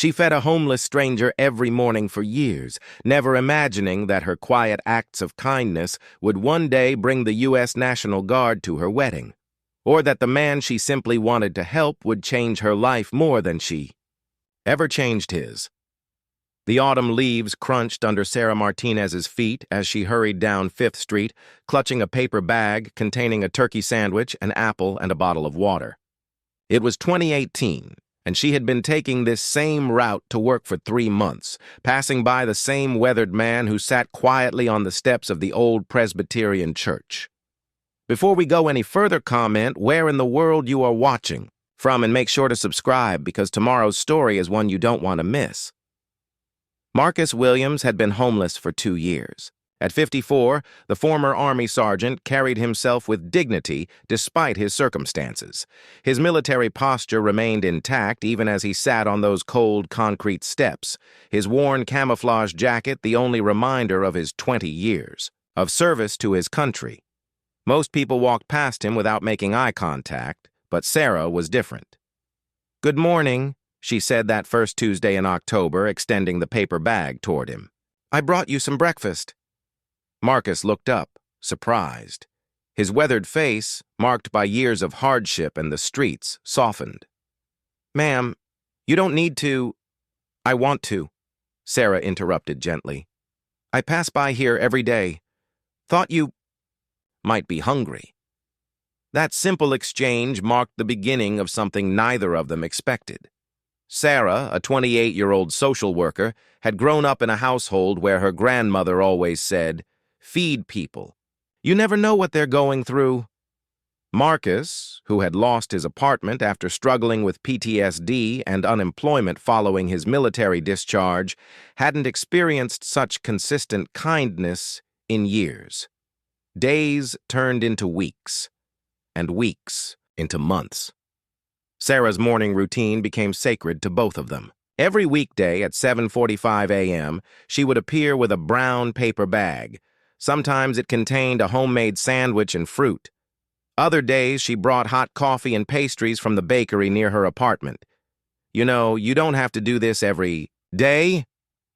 She fed a homeless stranger every morning for years, never imagining that her quiet acts of kindness would one day bring the U.S. National Guard to her wedding, or that the man she simply wanted to help would change her life more than she ever changed his. The autumn leaves crunched under Sarah Martinez's feet as she hurried down 5th Street, clutching a paper bag containing a turkey sandwich, an apple, and a bottle of water. It was 2018, and she had been taking this same route to work for 3 months, passing by the same weathered man who sat quietly on the steps of the old Presbyterian church. Before we go any further, comment where in the world you are watching from, and make sure to subscribe because tomorrow's story is one you don't want to miss. Marcus Williams had been homeless for 2 years. At 54, the former Army sergeant carried himself with dignity despite his circumstances. His military posture remained intact even as he sat on those cold concrete steps, his worn camouflage jacket the only reminder of his 20 years of service to his country. Most people walked past him without making eye contact, but Sarah was different. "Good morning," she said that first Tuesday in October, extending the paper bag toward him. "I brought you some breakfast." Marcus looked up, surprised. His weathered face, marked by years of hardship and the streets, softened. "Ma'am, you don't need to—" "I want to," Sarah interrupted gently. "I pass by here every day. Thought you might be hungry." That simple exchange marked the beginning of something neither of them expected. Sarah, a 28-year-old social worker, had grown up in a household where her grandmother always said, "Feed people. You never know what they're going through." Marcus, who had lost his apartment after struggling with PTSD and unemployment following his military discharge, hadn't experienced such consistent kindness in years. Days turned into weeks, and weeks into months. Sarah's morning routine became sacred to both of them. Every weekday at 7:45 a.m., she would appear with a brown paper bag. Sometimes it contained a homemade sandwich and fruit. Other days, she brought hot coffee and pastries from the bakery near her apartment. "You know, you don't have to do this every day,"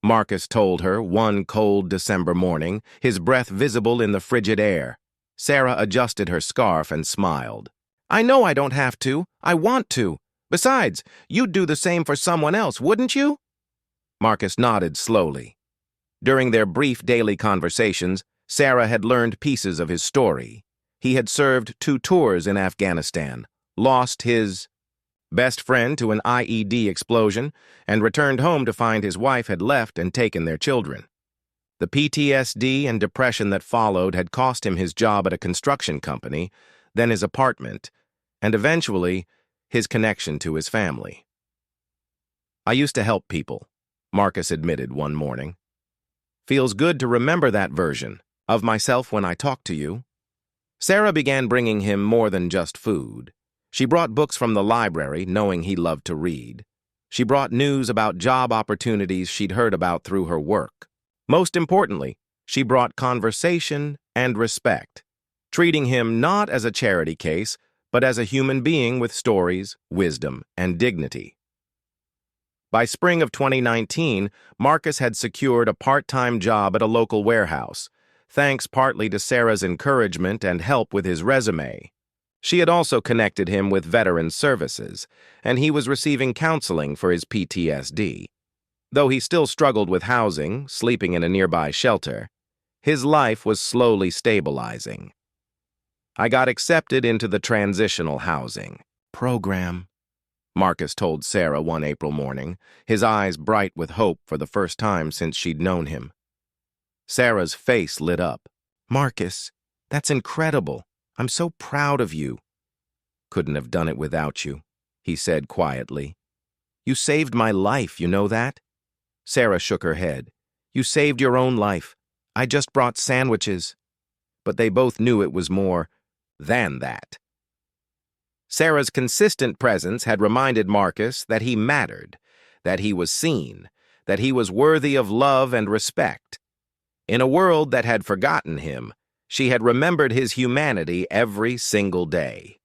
Marcus told her one cold December morning, his breath visible in the frigid air. Sarah adjusted her scarf and smiled. "I know I don't have to. I want to. Besides, you'd do the same for someone else, wouldn't you?" Marcus nodded slowly. During their brief daily conversations, Sarah had learned pieces of his story. He had served 2 tours in Afghanistan, lost his best friend to an IED explosion, and returned home to find his wife had left and taken their children. The PTSD and depression that followed had cost him his job at a construction company, then his apartment, and eventually his connection to his family. "I used to help people," Marcus admitted one morning. "Feels good to remember that version of myself when I talk to you." Sarah began bringing him more than just food. She brought books from the library, knowing he loved to read. She brought news about job opportunities she'd heard about through her work. Most importantly, she brought conversation and respect, treating him not as a charity case, but as a human being with stories, wisdom, and dignity. By spring of 2019, Marcus had secured a part-time job at a local warehouse, thanks partly to Sarah's encouragement and help with his resume. She had also connected him with veteran services, and he was receiving counseling for his PTSD. Though he still struggled with housing, sleeping in a nearby shelter, his life was slowly stabilizing. "I got accepted into the transitional housing program," Marcus told Sarah one April morning, his eyes bright with hope for the first time since she'd known him. Sarah's face lit up. "Marcus, that's incredible. I'm so proud of you." "Couldn't have done it without you," he said quietly. "You saved my life, you know that?" Sarah shook her head. "You saved your own life. I just brought sandwiches." But they both knew it was more than that. Sarah's consistent presence had reminded Marcus that he mattered, that he was seen, that he was worthy of love and respect. In a world that had forgotten him, she had remembered his humanity every single day.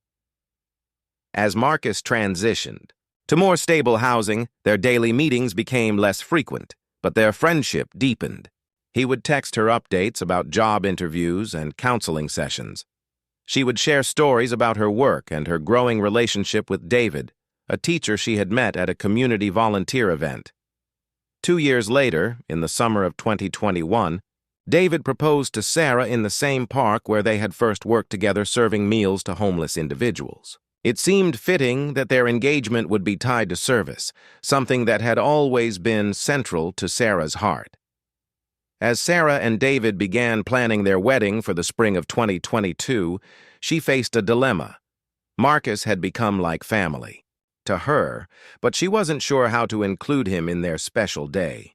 As Marcus transitioned, To more stable housing, their daily meetings became less frequent, but their friendship deepened. He would text her updates about job interviews and counseling sessions. She would share stories about her work and her growing relationship with David, a teacher she had met at a community volunteer event. 2 years later, in the summer of 2021, David proposed to Sarah in the same park where they had first worked together serving meals to homeless individuals. It seemed fitting that their engagement would be tied to service, something that had always been central to Sarah's heart. As Sarah and David began planning their wedding for the spring of 2022, she faced a dilemma. Marcus had become like family to her, but she wasn't sure how to include him in their special day.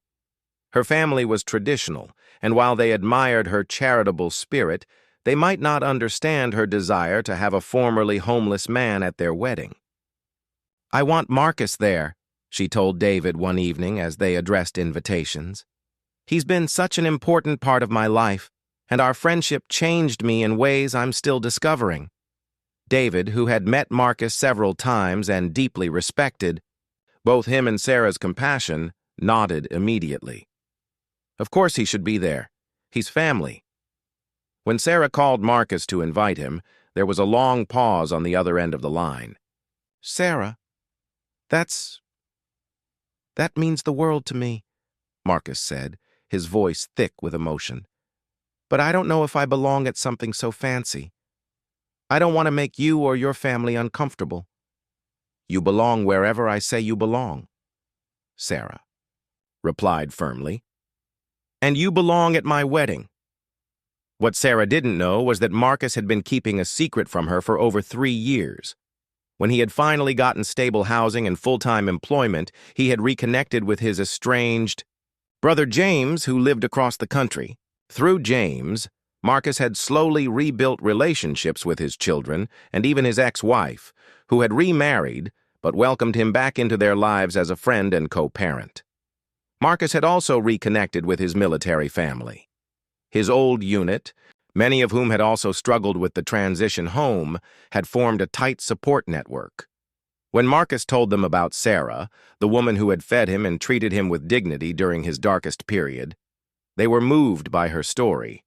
Her family was traditional, and while they admired her charitable spirit, they might not understand her desire to have a formerly homeless man at their wedding. "I want Marcus there," she told David one evening as they addressed invitations. "He's been such an important part of my life, and our friendship changed me in ways I'm still discovering." David, who had met Marcus several times and deeply respected both him and Sarah's compassion, nodded immediately. Of course he should be there. He's family. When Sarah called Marcus to invite him, there was a long pause on the other end of the line. "Sarah, that means the world to me," Marcus said, his voice thick with emotion. "But I don't know if I belong at something so fancy. I don't want to make you or your family uncomfortable." "You belong wherever I say you belong," Sarah replied firmly. "And you belong at my wedding." What Sarah didn't know was that Marcus had been keeping a secret from her for over 3 years. When he had finally gotten stable housing and full-time employment, he had reconnected with his estranged brother James, who lived across the country. Through James, Marcus had slowly rebuilt relationships with his children and even his ex-wife, who had remarried but welcomed him back into their lives as a friend and co-parent. Marcus had also reconnected with his military family. His old unit, many of whom had also struggled with the transition home, had formed a tight support network. When Marcus told them about Sarah, the woman who had fed him and treated him with dignity during his darkest period, they were moved by her story.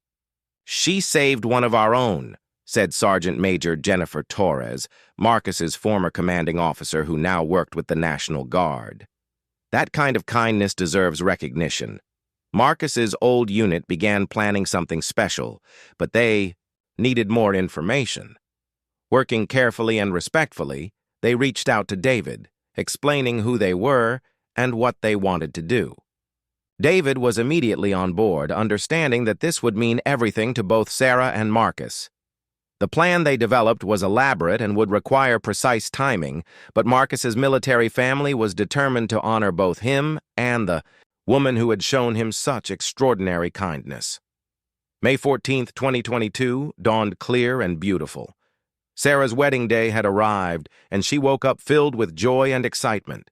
"She saved one of our own," said Sergeant Major Jennifer Torres, Marcus's former commanding officer who now worked with the National Guard. That kind of kindness deserves recognition. Marcus's old unit began planning something special, but they needed more information. Working carefully and respectfully, they reached out to David, explaining who they were and what they wanted to do. David was immediately on board, understanding that this would mean everything to both Sarah and Marcus. The plan they developed was elaborate and would require precise timing, but Marcus's military family was determined to honor both him and the woman who had shown him such extraordinary kindness. May 14th, 2022, dawned clear and beautiful. Sarah's wedding day had arrived, and she woke up filled with joy and excitement.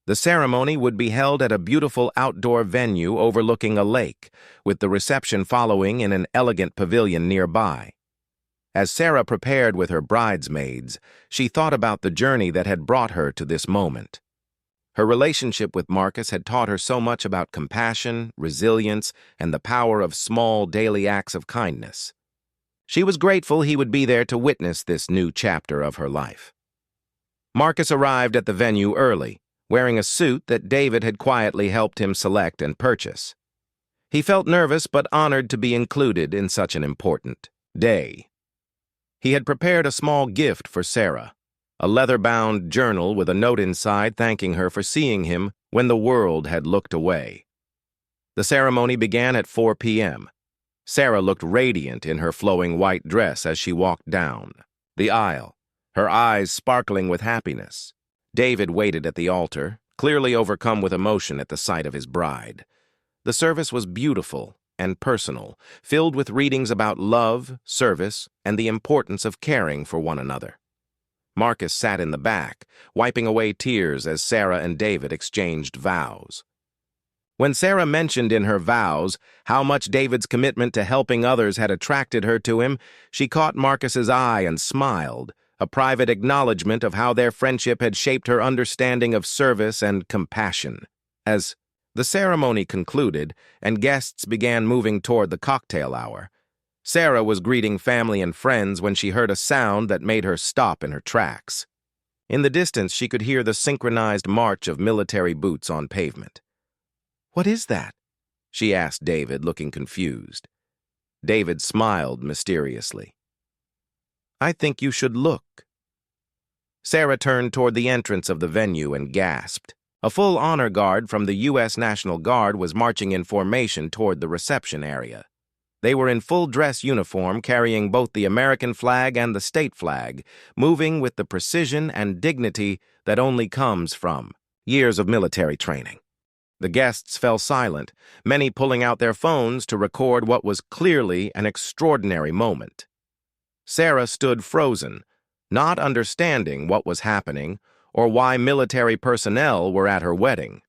The ceremony would be held at a beautiful outdoor venue overlooking a lake, with the reception following in an elegant pavilion nearby. As Sarah prepared with her bridesmaids, she thought about the journey that had brought her to this moment. Her relationship with Marcus had taught her so much about compassion, resilience, and the power of small daily acts of kindness. She was grateful he would be there to witness this new chapter of her life. Marcus arrived at the venue early, wearing a suit that David had quietly helped him select and purchase. He felt nervous but honored to be included in such an important day. He had prepared a small gift for Sarah, a leather-bound journal with a note inside thanking her for seeing him when the world had looked away. The ceremony began at 4 p.m. Sarah looked radiant in her flowing white dress as she walked down the aisle, her eyes sparkling with happiness. David waited at the altar, clearly overcome with emotion at the sight of his bride. The service was beautiful and personal, filled with readings about love, service, and the importance of caring for one another. Marcus sat in the back, wiping away tears as Sarah and David exchanged vows. When Sarah mentioned in her vows how much David's commitment to helping others had attracted her to him, she caught Marcus's eye and smiled, a private acknowledgement of how their friendship had shaped her understanding of service and compassion. As the ceremony concluded and guests began moving toward the cocktail hour, Sarah was greeting family and friends when she heard a sound that made her stop in her tracks. In the distance, she could hear the synchronized march of military boots on pavement. "What is that?" she asked David, looking confused. David smiled mysteriously. "I think you should look." Sarah turned toward the entrance of the venue and gasped. A full honor guard from the U.S. National Guard was marching in formation toward the reception area. They were in full dress uniform, carrying both the American flag and the state flag, moving with the precision and dignity that only comes from years of military training. The guests fell silent, many pulling out their phones to record what was clearly an extraordinary moment. Sarah stood frozen, not understanding what was happening or why military personnel were at her wedding.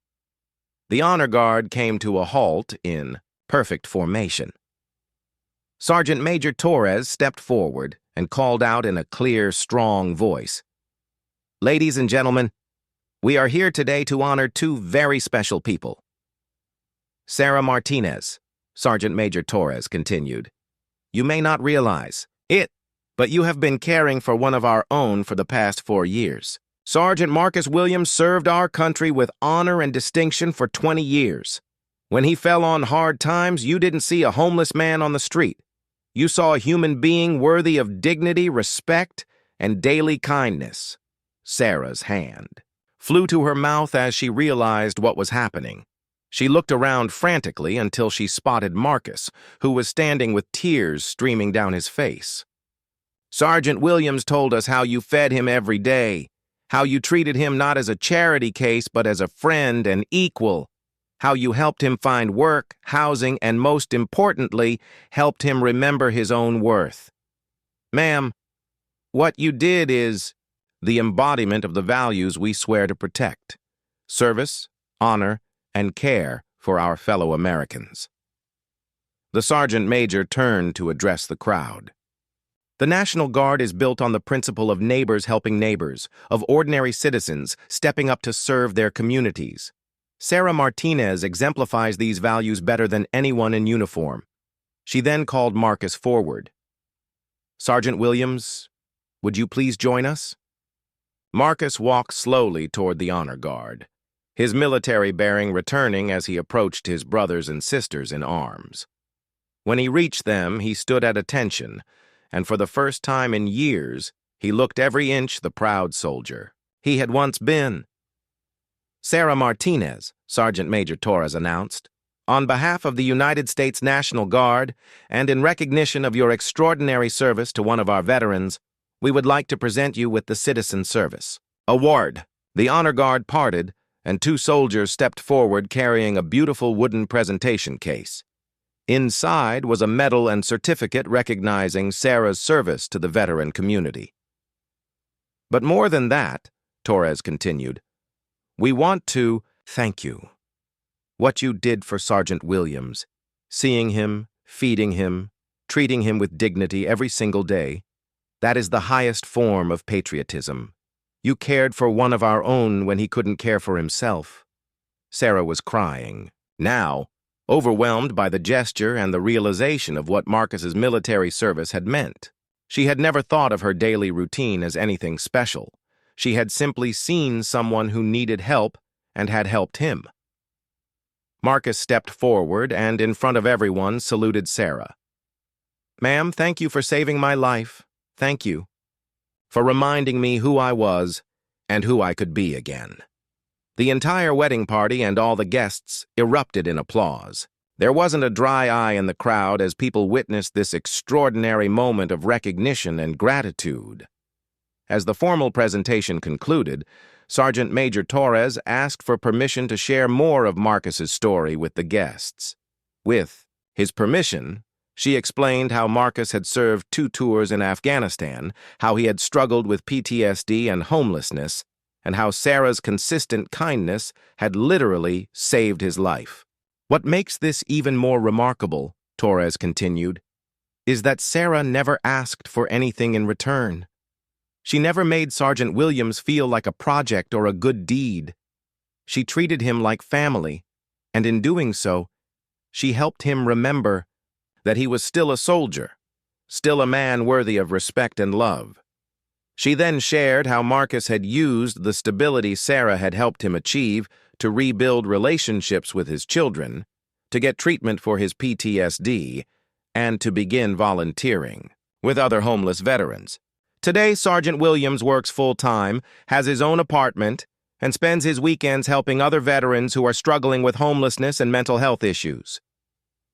The honor guard came to a halt in perfect formation. Sergeant Major Torres stepped forward and called out in a clear, strong voice, "Ladies and gentlemen, we are here today to honor two very special people." "Sarah Martinez," Sergeant Major Torres continued. "You may not realize it, but you have been caring for one of our own for the past 4 years. Sergeant Marcus Williams served our country with honor and distinction for 20 years. When he fell on hard times, you didn't see a homeless man on the street. You saw a human being worthy of dignity, respect, and daily kindness." Sarah's hand flew to her mouth as she realized what was happening. She looked around frantically until she spotted Marcus, who was standing with tears streaming down his face. "Sergeant Williams told us how you fed him every day, how you treated him not as a charity case but as a friend and equal, how you helped him find work, housing, and most importantly, helped him remember his own worth. Ma'am, what you did is the embodiment of the values we swear to protect: service, honor, and care for our fellow Americans." The sergeant major turned to address the crowd. "The National Guard is built on the principle of neighbors helping neighbors, of ordinary citizens stepping up to serve their communities. Sarah Martinez exemplifies these values better than anyone in uniform." She then called Marcus forward. "Sergeant Williams, would you please join us?" Marcus walked slowly toward the honor guard, his military bearing returning as he approached his brothers and sisters in arms. When he reached them, he stood at attention, and for the first time in years, he looked every inch the proud soldier he had once been. "Sarah Martinez," Sergeant Major Torres announced, "on behalf of the United States National Guard and in recognition of your extraordinary service to one of our veterans, we would like to present you with the Citizen Service Award." The honor guard parted, and 2 soldiers stepped forward carrying a beautiful wooden presentation case. Inside was a medal and certificate recognizing Sarah's service to the veteran community. "But more than that," Torres continued, "we want to thank you. What you did for Sergeant Williams, seeing him, feeding him, treating him with dignity every single day, that is the highest form of patriotism. You cared for one of our own when he couldn't care for himself." Sarah was crying, now, overwhelmed by the gesture and the realization of what Marcus's military service had meant. She had never thought of her daily routine as anything special. She had simply seen someone who needed help and had helped him. Marcus stepped forward and, in front of everyone, saluted Sarah. "Ma'am, thank you for saving my life. Thank you for reminding me who I was and who I could be again." The entire wedding party and all the guests erupted in applause. There wasn't a dry eye in the crowd as people witnessed this extraordinary moment of recognition and gratitude. As the formal presentation concluded, Sergeant Major Torres asked for permission to share more of Marcus's story with the guests. With his permission, she explained how Marcus had served 2 tours in Afghanistan, how he had struggled with PTSD and homelessness, and how Sarah's consistent kindness had literally saved his life. "What makes this even more remarkable," Torres continued, "is that Sarah never asked for anything in return. She never made Sergeant Williams feel like a project or a good deed. She treated him like family, and in doing so, she helped him remember that he was still a soldier, still a man worthy of respect and love. She then shared how Marcus had used the stability Sarah had helped him achieve to rebuild relationships with his children, to get treatment for his PTSD, and to begin volunteering with other homeless veterans. Today, Sergeant Williams works full-time, has his own apartment, and spends his weekends helping other veterans who are struggling with homelessness and mental health issues.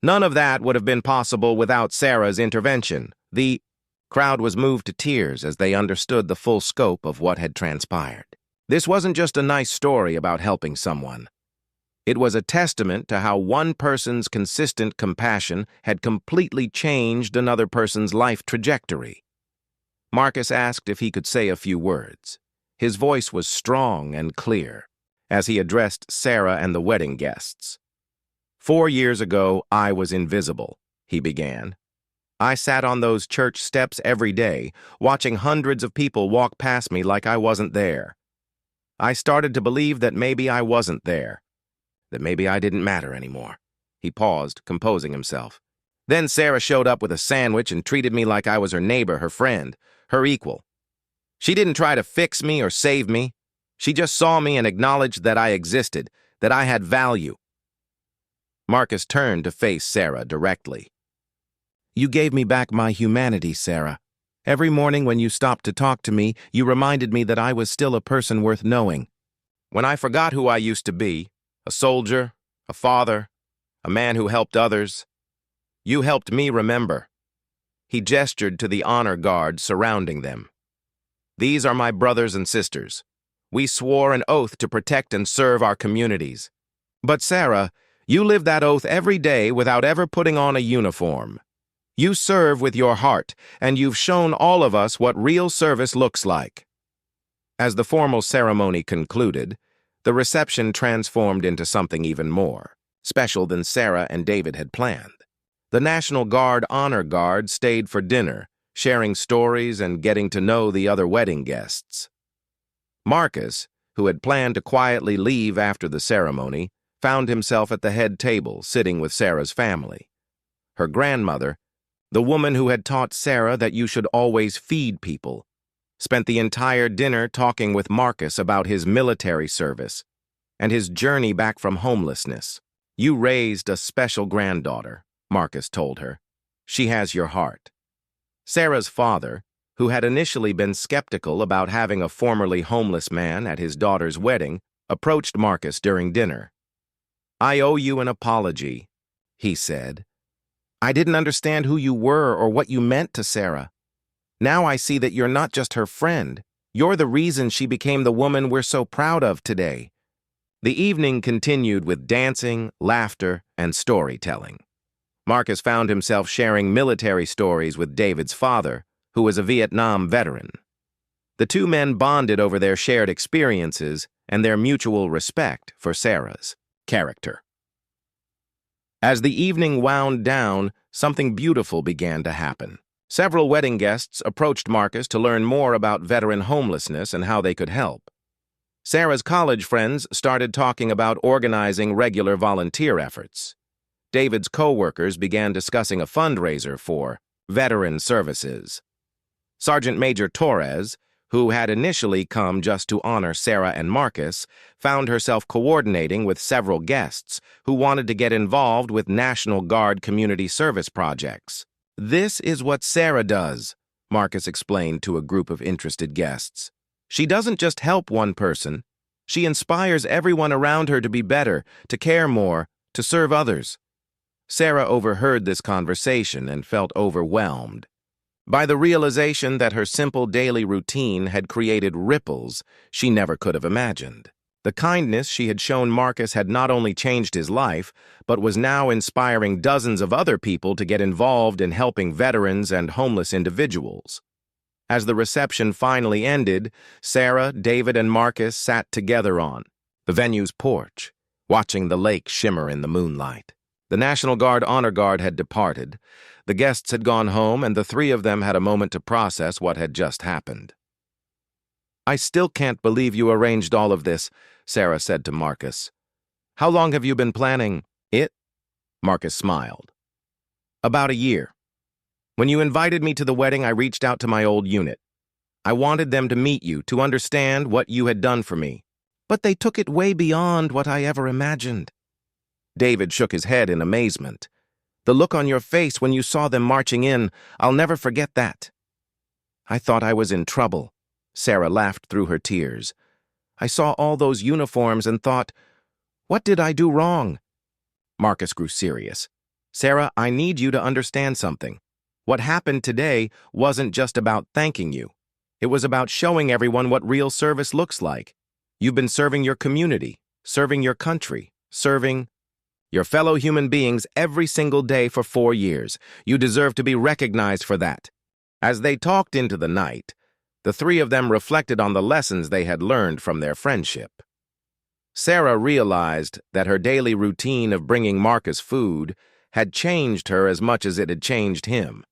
None of that would have been possible without Sarah's intervention. The crowd was moved to tears as they understood the full scope of what had transpired. This wasn't just a nice story about helping someone. It was a testament to how one person's consistent compassion had completely changed another person's life trajectory. Marcus asked if he could say a few words. His voice was strong and clear as he addressed Sarah and the wedding guests. 4 years ago, I was invisible, he began. I sat on those church steps every day, watching hundreds of people walk past me like I wasn't there. I started to believe that maybe I wasn't there, that maybe I didn't matter anymore. He paused, composing himself. Then Sarah showed up with a sandwich and treated me like I was her neighbor, her friend, her equal. She didn't try to fix me or save me. She just saw me and acknowledged that I existed, that I had value. Marcus turned to face Sarah directly. You gave me back my humanity, Sarah. Every morning when you stopped to talk to me, you reminded me that I was still a person worth knowing. When I forgot who I used to be, a soldier, a father, a man who helped others, you helped me remember. He gestured to the honor guard surrounding them. These are my brothers and sisters. We swore an oath to protect and serve our communities. But Sarah, you live that oath every day without ever putting on a uniform. You serve with your heart, and you've shown all of us what real service looks like. As the formal ceremony concluded, the reception transformed into something even more special than Sarah and David had planned. The National Guard Honor Guard stayed for dinner, sharing stories and getting to know the other wedding guests. Marcus, who had planned to quietly leave after the ceremony, found himself at the head table, sitting with Sarah's family. Her grandmother, the woman who had taught Sarah that you should always feed people, spent the entire dinner talking with Marcus about his military service and his journey back from homelessness. You raised a special granddaughter, Marcus told her. She has your heart. Sarah's father, who had initially been skeptical about having a formerly homeless man at his daughter's wedding, approached Marcus during dinner. I owe you an apology, he said. I didn't understand who you were or what you meant to Sarah. Now I see that you're not just her friend. You're the reason she became the woman we're so proud of today. The evening continued with dancing, laughter, and storytelling. Marcus found himself sharing military stories with David's father, who was a Vietnam veteran. The two men bonded over their shared experiences and their mutual respect for Sarah's character. As the evening wound down, something beautiful began to happen. Several wedding guests approached Marcus to learn more about veteran homelessness and how they could help. Sarah's college friends started talking about organizing regular volunteer efforts. David's co-workers began discussing a fundraiser for veteran services. Sergeant Major Torres, who had initially come just to honor Sarah and Marcus, found herself coordinating with several guests who wanted to get involved with National Guard community service projects. This is what Sarah does, Marcus explained to a group of interested guests. She doesn't just help one person. She inspires everyone around her to be better, to care more, to serve others. Sarah overheard this conversation and felt overwhelmed by the realization that her simple daily routine had created ripples she never could have imagined. The kindness she had shown Marcus had not only changed his life, but was now inspiring dozens of other people to get involved in helping veterans and homeless individuals. As the reception finally ended, Sarah, David, and Marcus sat together on the venue's porch, watching the lake shimmer in the moonlight. The National Guard Honor Guard had departed. The guests had gone home, and the three of them had a moment to process what had just happened. I still can't believe you arranged all of this, Sarah said to Marcus. How long have you been planning it? Marcus smiled. About a year. When you invited me to the wedding, I reached out to my old unit. I wanted them to meet you, to understand what you had done for me. But they took it way beyond what I ever imagined. David shook his head in amazement. The look on your face when you saw them marching in, I'll never forget that. I thought I was in trouble. Sarah laughed through her tears. I saw all those uniforms and thought, what did I do wrong? Marcus grew serious. Sarah, I need you to understand something. What happened today wasn't just about thanking you. It was about showing everyone what real service looks like. You've been serving your community, serving your country, serving your fellow human beings every single day for 4 years. You deserve to be recognized for that. As they talked into the night, the three of them reflected on the lessons they had learned from their friendship. Sarah realized that her daily routine of bringing Marcus food had changed her as much as it had changed him.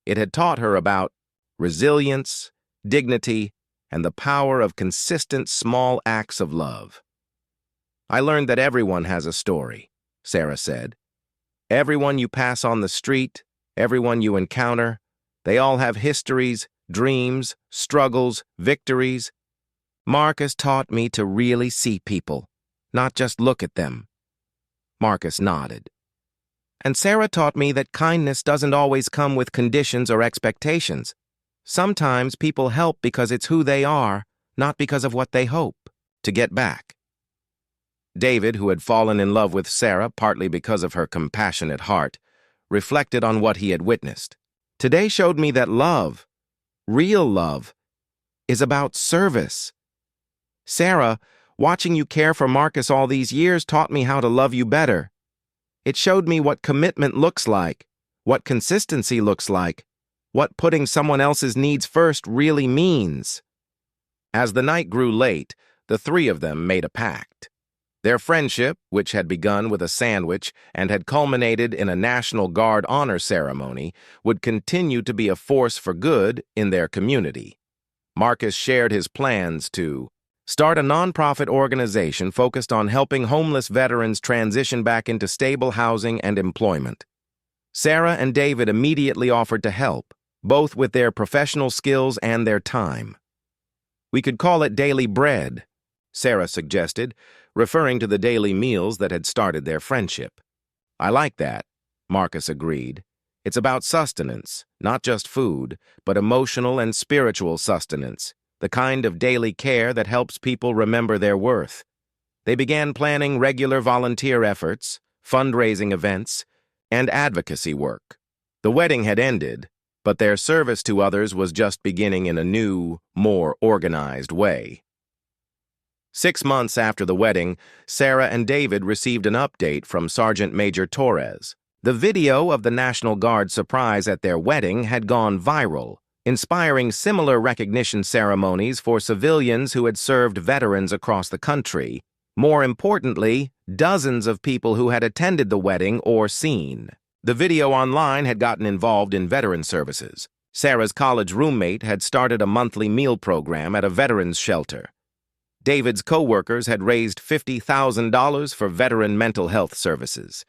It had taught her about resilience, dignity, and the power of consistent small acts of love. I learned that everyone has a story, Sarah said. Everyone you pass on the street, everyone you encounter, they all have histories, dreams, struggles, victories. Marcus taught me to really see people, not just look at them. Marcus nodded. And Sarah taught me that kindness doesn't always come with conditions or expectations. Sometimes people help because it's who they are, not because of what they hope to get back. David, who had fallen in love with Sarah partly because of her compassionate heart, reflected on what he had witnessed. Today showed me that love, real love, is about service. Sarah, watching you care for Marcus all these years taught me how to love you better. It showed me what commitment looks like, what consistency looks like, what putting someone else's needs first really means. As the night grew late, the three of them made a pact. Their friendship, which had begun with a sandwich and had culminated in a National Guard honor ceremony, would continue to be a force for good in their community. Marcus shared his plans to start a nonprofit organization focused on helping homeless veterans transition back into stable housing and employment. Sarah and David immediately offered to help, both with their professional skills and their time. We could call it Daily Bread, Sarah suggested, referring to the daily meals that had started their friendship. I like that, Marcus agreed. It's about sustenance, not just food, but emotional and spiritual sustenance, the kind of daily care that helps people remember their worth. They began planning regular volunteer efforts, fundraising events, and advocacy work. The wedding had ended, but their service to others was just beginning in a new, more organized way. 6 months after the wedding, Sarah and David received an update from Sergeant Major Torres. The video of the National Guard surprise at their wedding had gone viral, inspiring similar recognition ceremonies for civilians who had served veterans across the country. More importantly, dozens of people who had attended the wedding or seen. The video online had gotten involved in veteran services. Sarah's college roommate had started a monthly meal program at a veterans shelter. David's co-workers had raised $50,000 for veteran mental health services.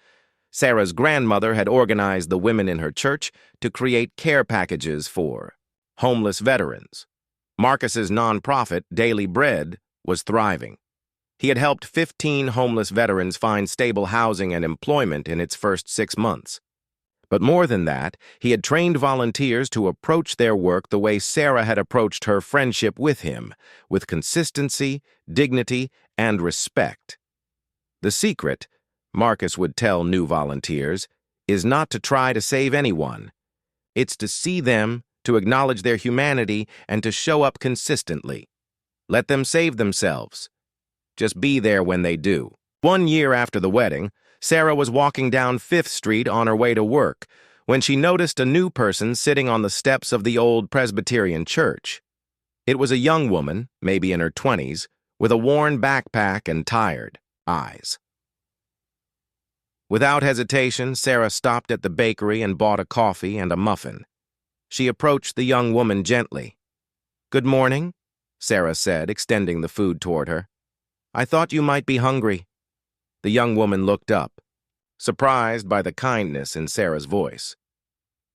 Sarah's grandmother had organized the women in her church to create care packages for homeless veterans. Marcus's nonprofit, Daily Bread, was thriving. He had helped 15 homeless veterans find stable housing and employment in its first 6 months. But more than that, he had trained volunteers to approach their work the way Sarah had approached her friendship with him, with consistency, dignity, and respect. The secret, Marcus would tell new volunteers, is not to try to save anyone. It's to see them, to acknowledge their humanity, and to show up consistently. Let them save themselves. Just be there when they do. 1 year after the wedding, Sarah was walking down 5th Street on her way to work when she noticed a new person sitting on the steps of the old Presbyterian church. It was a young woman, maybe in her 20s, with a worn backpack and tired eyes. Without hesitation, Sarah stopped at the bakery and bought a coffee and a muffin. She approached the young woman gently. "Good morning," Sarah said, extending the food toward her. "I thought you might be hungry." The young woman looked up, surprised by the kindness in Sarah's voice.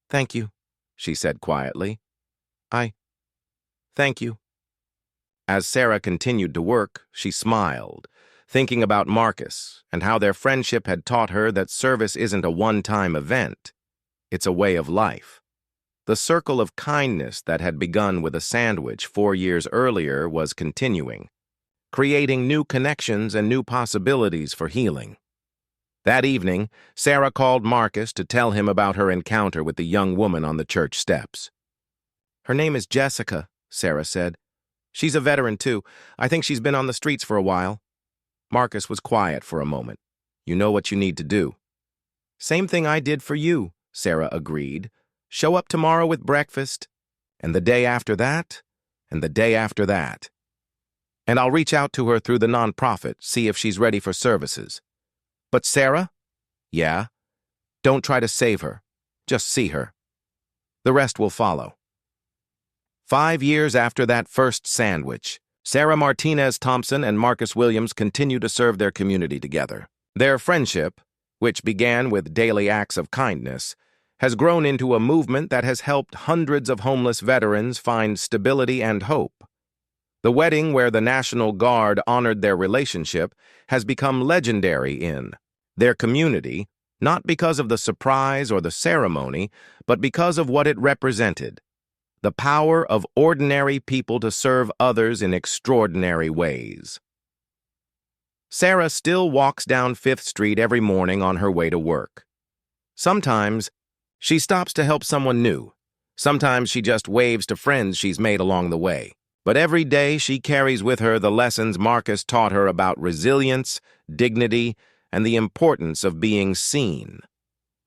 "Thank you," she said quietly. Thank you." As Sarah continued to work, she smiled, thinking about Marcus and how their friendship had taught her that service isn't a one-time event. It's a way of life. The circle of kindness that had begun with a sandwich 4 years earlier was continuing, creating new connections and new possibilities for healing. That evening, Sarah called Marcus to tell him about her encounter with the young woman on the church steps. "Her name is Jessica," Sarah said. "She's a veteran, too. I think she's been on the streets for a while." Marcus was quiet for a moment. "You know what you need to do." "Same thing I did for you," Sarah agreed. "Show up tomorrow with breakfast, and the day after that, and the day after that. And I'll reach out to her through the nonprofit, see if she's ready for services." "But Sarah?" "Yeah? Don't try to save her. Just see her. The rest will follow." 5 years after that first sandwich, Sarah Martinez Thompson and Marcus Williams continue to serve their community together. Their friendship, which began with daily acts of kindness, has grown into a movement that has helped hundreds of homeless veterans find stability and hope. The wedding where the National Guard honored their relationship has become legendary in their community, not because of the surprise or the ceremony, but because of what it represented: the power of ordinary people to serve others in extraordinary ways. Sarah still walks down 5th Street every morning on her way to work. Sometimes she stops to help someone new. Sometimes she just waves to friends she's made along the way. But every day she carries with her the lessons Marcus taught her about resilience, dignity, and the importance of being seen.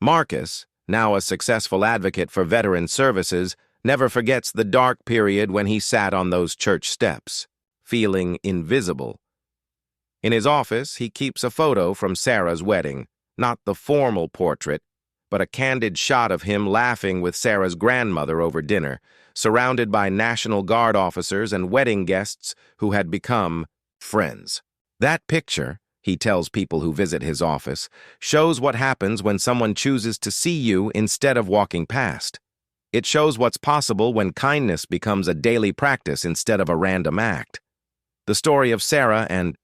Marcus, now a successful advocate for veteran services, never forgets the dark period when he sat on those church steps, feeling invisible. In his office, he keeps a photo from Sarah's wedding, not the formal portrait, but a candid shot of him laughing with Sarah's grandmother over dinner, surrounded by National Guard officers and wedding guests who had become friends. That picture, he tells people who visit his office, shows what happens when someone chooses to see you instead of walking past. It shows what's possible when kindness becomes a daily practice instead of a random act. The story of Sarah and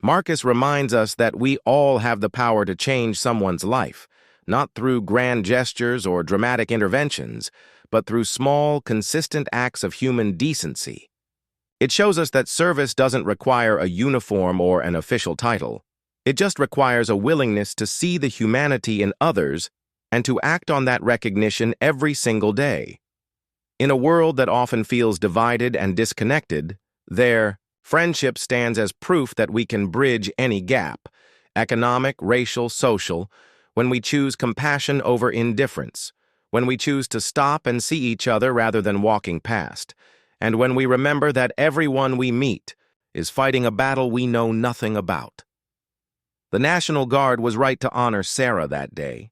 Marcus reminds us that we all have the power to change someone's life, not through grand gestures or dramatic interventions, but through small, consistent acts of human decency. It shows us that service doesn't require a uniform or an official title. It just requires a willingness to see the humanity in others and to act on that recognition every single day. In a world that often feels divided and disconnected, their friendship stands as proof that we can bridge any gap, economic, racial, social, when we choose compassion over indifference, when we choose to stop and see each other rather than walking past, and when we remember that everyone we meet is fighting a battle we know nothing about. The National Guard was right to honor Sarah that day.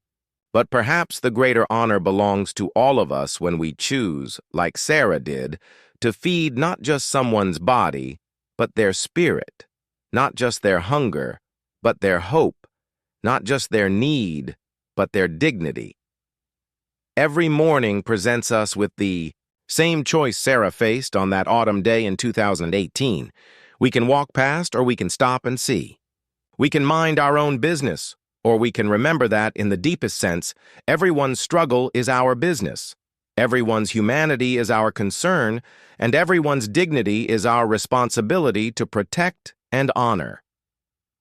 But perhaps the greater honor belongs to all of us when we choose, like Sarah did, to feed not just someone's body, but their spirit, not just their hunger, but their hope, not just their need, but their dignity. Every morning presents us with the same choice Sarah faced on that autumn day in 2018. We can walk past or we can stop and see. We can mind our own business, or we can remember that, in the deepest sense, everyone's struggle is our business. Everyone's humanity is our concern, and everyone's dignity is our responsibility to protect and honor.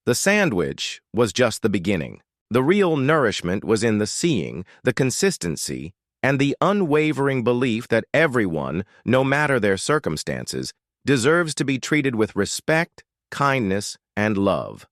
The sandwich was just the beginning. The real nourishment was in the seeing, the consistency, and the unwavering belief that everyone, no matter their circumstances, deserves to be treated with respect, kindness, and love.